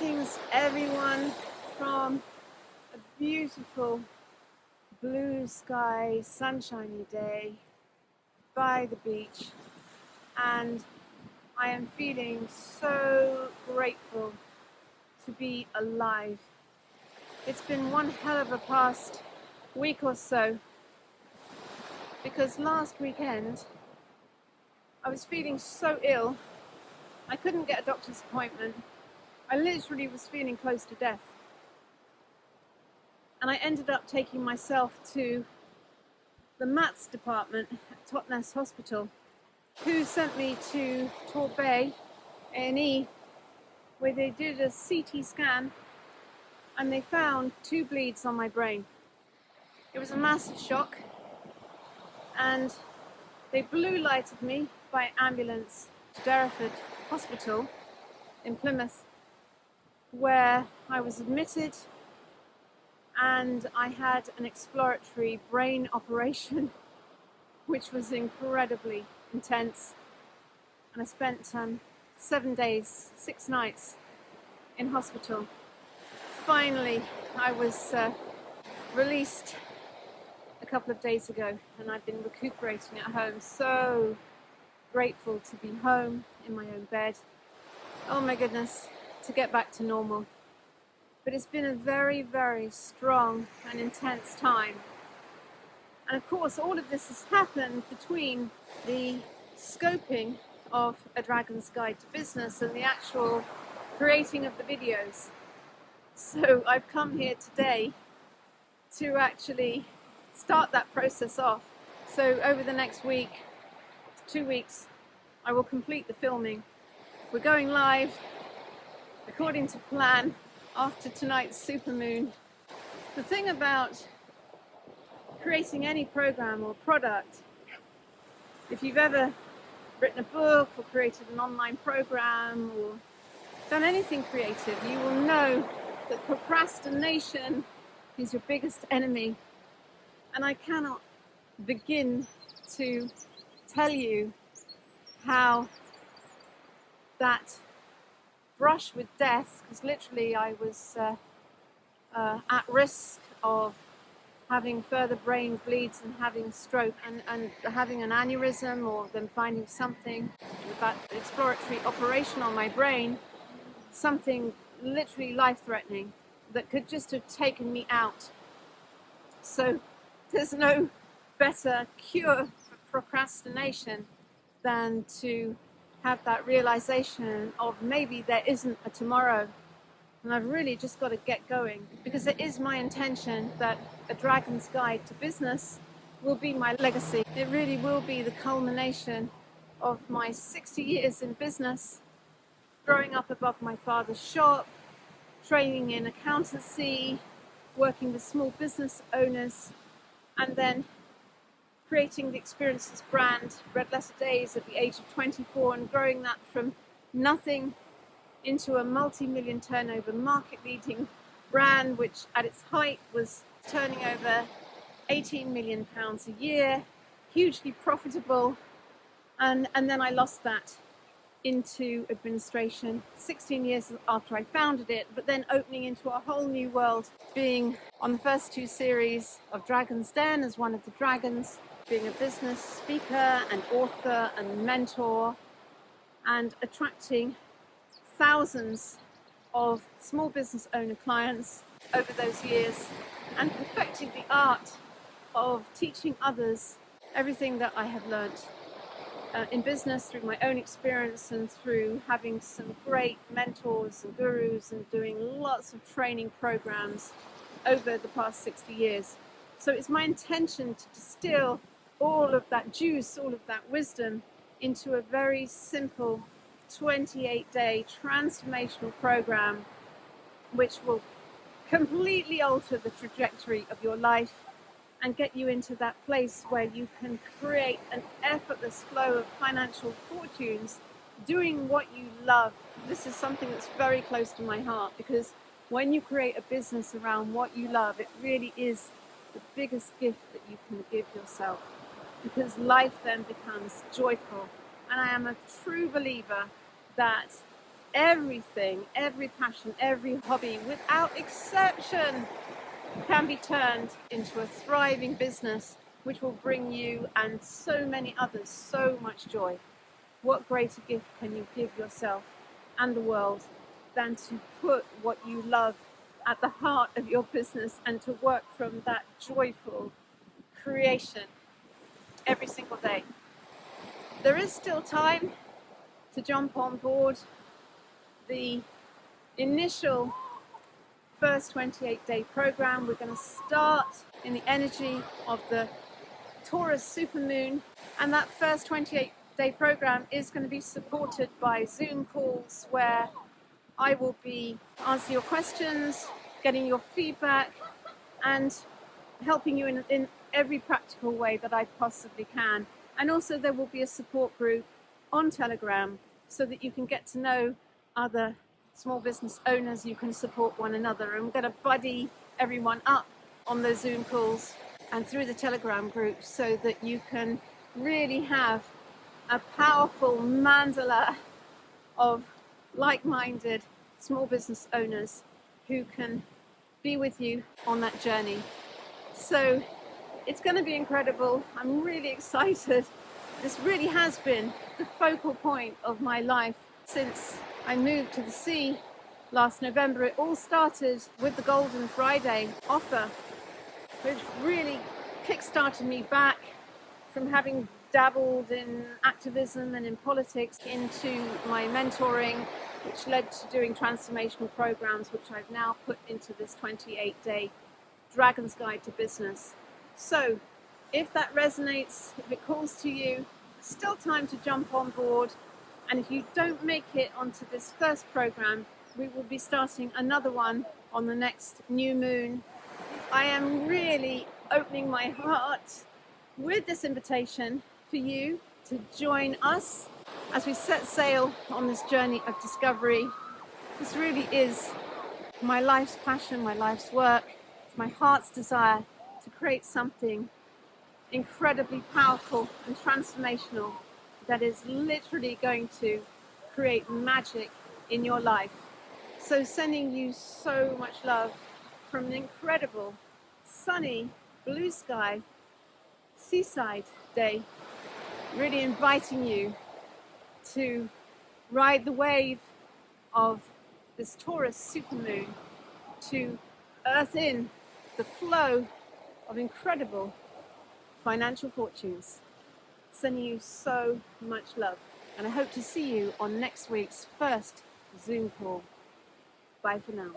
Greetings everyone from a beautiful blue sky, sunshiny day by the beach, and I am feeling so grateful to be alive. It's been one hell of a past week or so, because last weekend I was feeling so ill I couldn't get a doctor's appointment. I literally was feeling close to death. And I ended up taking myself to the maths department at Totnes Hospital, who sent me to Torbay A&E, where they did a CT scan and they found 2 bleeds on my brain. It was a massive shock, and they blue lighted me by ambulance to Derriford Hospital in Plymouth, where I was admitted and I had an exploratory brain operation, which was incredibly intense. And I spent 7 days, 6 nights in hospital. Finally, I was released a couple of days ago, and I've been recuperating at home. So grateful to be home in my own bed. Oh my goodness, to get back to normal. But it's been a very, very strong and intense time. And of course, all of this has happened between the scoping of A Dragon's Guide to Business and the actual creating of the videos. So I've come here today to actually start that process off. So over the next week, 2 weeks, I will complete the filming. We're going live according to plan after tonight's supermoon. The thing about creating any program or product, if you've ever written a book or created an online program or done anything creative, you will know that procrastination is your biggest enemy. And I cannot begin to tell you how that brush with death, because literally I was at risk of having further brain bleeds and having a stroke and having an aneurysm, or them finding something with that exploratory operation on my brain, something literally life-threatening that could just have taken me out. So there's no better cure for procrastination than to have that realization of maybe there isn't a tomorrow, and I've really just got to get going, because it is my intention that A Dragon's Guide to Business will be my legacy. It really will be the culmination of my 60 years in business, growing up above my father's shop, training in accountancy, working with small business owners, and then creating the Experiences brand, Red Letter Days, at the age of 24, and growing that from nothing into a multi-million turnover market-leading brand, which at its height was turning over £18 million a year, hugely profitable, and then I lost that into administration 16 years after I founded it, but then opening into a whole new world, being on the first 2 series of Dragon's Den as one of the dragons, being a business speaker and author and mentor, and attracting thousands of small business owner clients over those years, and perfecting the art of teaching others everything that I have learned in business through my own experience and through having some great mentors and gurus and doing lots of training programs over the past 60 years. So it's my intention to distill all of that juice, all of that wisdom into a very simple 28-day transformational program, which will completely alter the trajectory of your life and get you into that place where you can create an effortless flow of financial fortunes doing what you love. This is something that's very close to my heart, because when you create a business around what you love, it really is the biggest gift that you can give yourself, because life then becomes joyful. And I am a true believer that everything, every passion, every hobby, without exception, can be turned into a thriving business which will bring you and so many others so much joy. What greater gift can you give yourself and the world than to put what you love at the heart of your business and to work from that joyful creation every single day? There is still time to jump on board the initial first 28-day program. We're going to start in the energy of the Taurus supermoon, and that first 28-day program is going to be supported by Zoom calls where I will be answering your questions, getting your feedback, and helping you in every practical way that I possibly can. And also there will be a support group on Telegram so that you can get to know other small business owners. You can support one another, and we're going to buddy everyone up on those Zoom calls and through the Telegram group so that you can really have a powerful mandala of like-minded small business owners who can be with you on that journey. So it's going to be incredible. I'm really excited. This really has been the focal point of my life since I moved to the sea last November. It all started with the Golden Friday offer, which really kick-started me back from having dabbled in activism and in politics into my mentoring, which led to doing transformational programs, which I've now put into this 28-day Dragon's Guide to Business. So if that resonates, if it calls to you, still time to jump on board. And if you don't make it onto this first program, we will be starting another one on the next new moon. I am really opening my heart with this invitation for you to join us as we set sail on this journey of discovery. This really is my life's passion, my life's work, my heart's desire to create something incredibly powerful and transformational that is literally going to create magic in your life. So sending you so much love from an incredible sunny blue sky seaside day, really inviting you to ride the wave of this Taurus supermoon to earth in the flow of incredible financial fortunes. Sending you so much love, and I hope to see you on next week's first Zoom call. Bye for now.